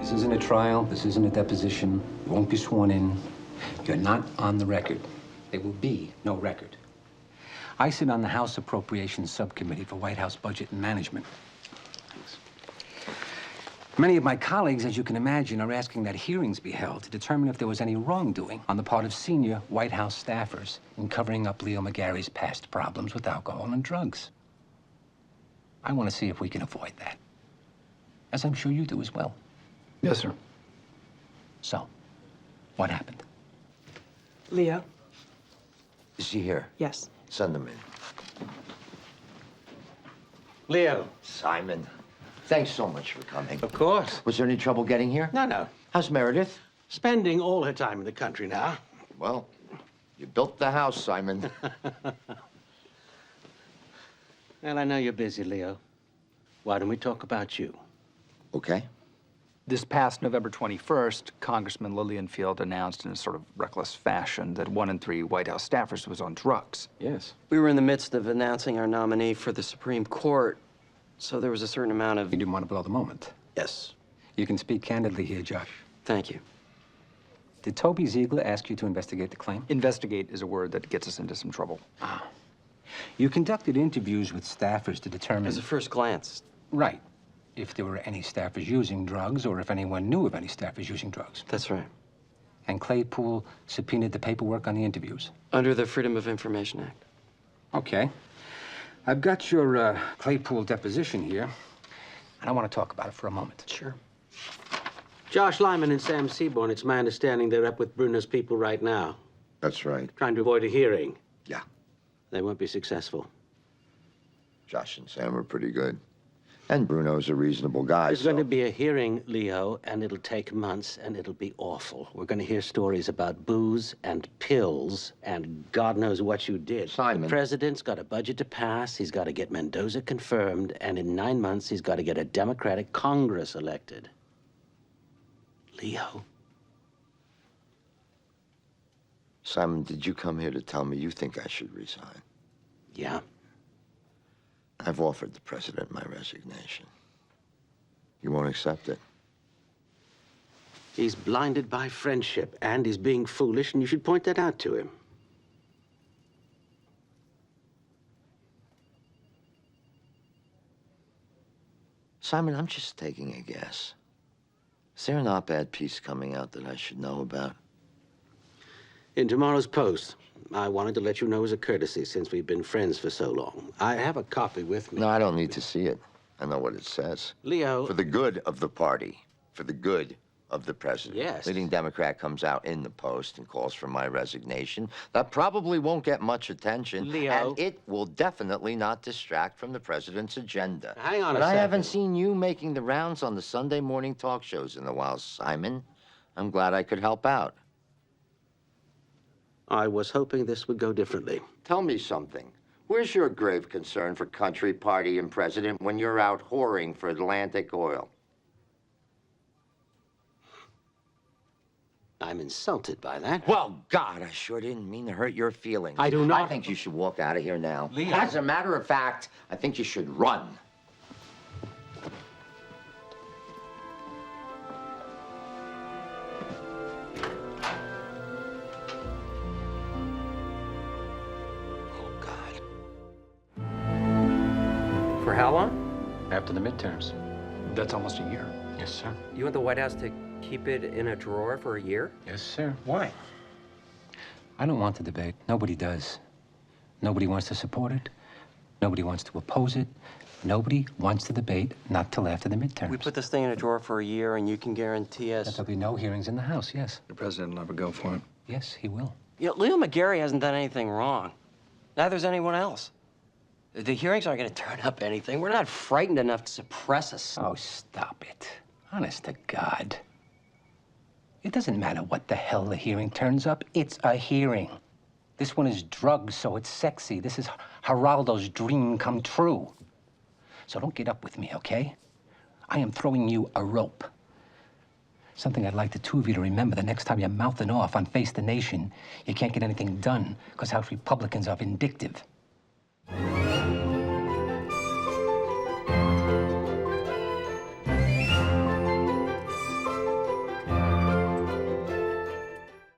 This isn't a trial. This isn't a deposition. You won't be sworn in. You're not on the record. There will be no record. I sit on the House Appropriations Subcommittee for White House Budget and Management. Thanks. Many of my colleagues, as you can imagine, are asking that hearings be held to determine if there was any wrongdoing on the part of senior White House staffers in covering up Leo McGarry's past problems with alcohol and drugs. I want to see if we can avoid that, as I'm sure you do as well. Yes, sir. So, what happened? Leo? Is she here? Yes. Send them in. Leo. Simon, thanks so much for coming. Of course. Was there any trouble getting here? No. How's Meredith? Spending all her time in the country now. Well, you built the house, Simon. Well, I know you're busy, Leo. Why don't we talk about you? Okay. This past November 21st, Congressman Lillian Field announced in a sort of reckless fashion that 1 in 3 White House staffers was on drugs. Yes. We were in the midst of announcing our nominee for the Supreme Court, so there was a certain amount of... You didn't want to blow the moment. Yes. You can speak candidly here, Josh. Thank you. Did Toby Ziegler ask you to investigate the claim? Investigate is a word that gets us into some trouble. Ah. You conducted interviews with staffers to determine... As a first glance. Right. If there were any staffers using drugs, or if anyone knew of any staffers using drugs. That's right. And Claypool subpoenaed the paperwork on the interviews. Under the Freedom of Information Act. Okay. I've got your Claypool deposition here, and I want to talk about it for a moment. Sure. Josh Lyman and Sam Seaborn, it's my understanding they're up with Bruno's people right now, That's right. trying to avoid a hearing. Yeah. They won't be successful. Josh and Sam are pretty good. And Bruno's a reasonable guy, There's so... going to be a hearing, Leo, and it'll take months, and it'll be awful. We're going to hear stories about booze and pills, and God knows what you did. Simon. The president's got a budget to pass, he's got to get Mendoza confirmed, and in 9 months, he's got to get a Democratic Congress elected. Leo. Simon, did you come here to tell me you think I should resign? Yeah. I've offered the president my resignation. You won't accept it? He's blinded by friendship, and he's being foolish, and you should point that out to him. Simon, I'm just taking a guess. Is there an op-ed piece coming out that I should know about? In tomorrow's Post, I wanted to let you know as a courtesy since we've been friends for so long. I have a copy with me. No, I don't need to see it. I know what it says. Leo... For the good of the party. For the good of the president. Yes. Leading Democrat comes out in the Post and calls for my resignation. That probably won't get much attention. Leo... And it will definitely not distract from the president's agenda. Hang on a But I second. haven't seen you making the rounds on the Sunday morning talk shows in a while, Simon. I'm glad I could help out. I was hoping this would go differently. Tell me something. Where's your grave concern for country, party, and president when you're out whoring for Atlantic oil? I'm insulted by that. Well, God, I sure didn't mean to hurt your feelings. I do not. I think you should walk out of here now. Leo. As a matter of fact, I think you should run. Oh, God. For how long? After the midterms. That's almost a year. Yes, sir. You want the White House to keep it in a drawer for a year? Yes, sir. Why? I don't want the debate. Nobody does. Nobody wants to support it. Nobody wants to oppose it. Nobody wants to debate, not till after the midterms. We put this thing in a drawer for a year, and you can guarantee That us... there'll be no hearings in the House, yes. The president will never go for it. Yes, he will. You know, Leo McGarry hasn't done anything wrong. Neither's anyone else. The hearings aren't going to turn up anything. We're not frightened enough to suppress us. Oh, stop it. Honest to God. It doesn't matter what the hell the hearing turns up. It's a hearing. This one is drugs, so it's sexy. This is Geraldo's dream come true. So don't get up with me, okay? I am throwing you a rope. Something I'd like the two of you to remember the next time you're mouthing off on Face the Nation. You can't get anything done because House Republicans are vindictive.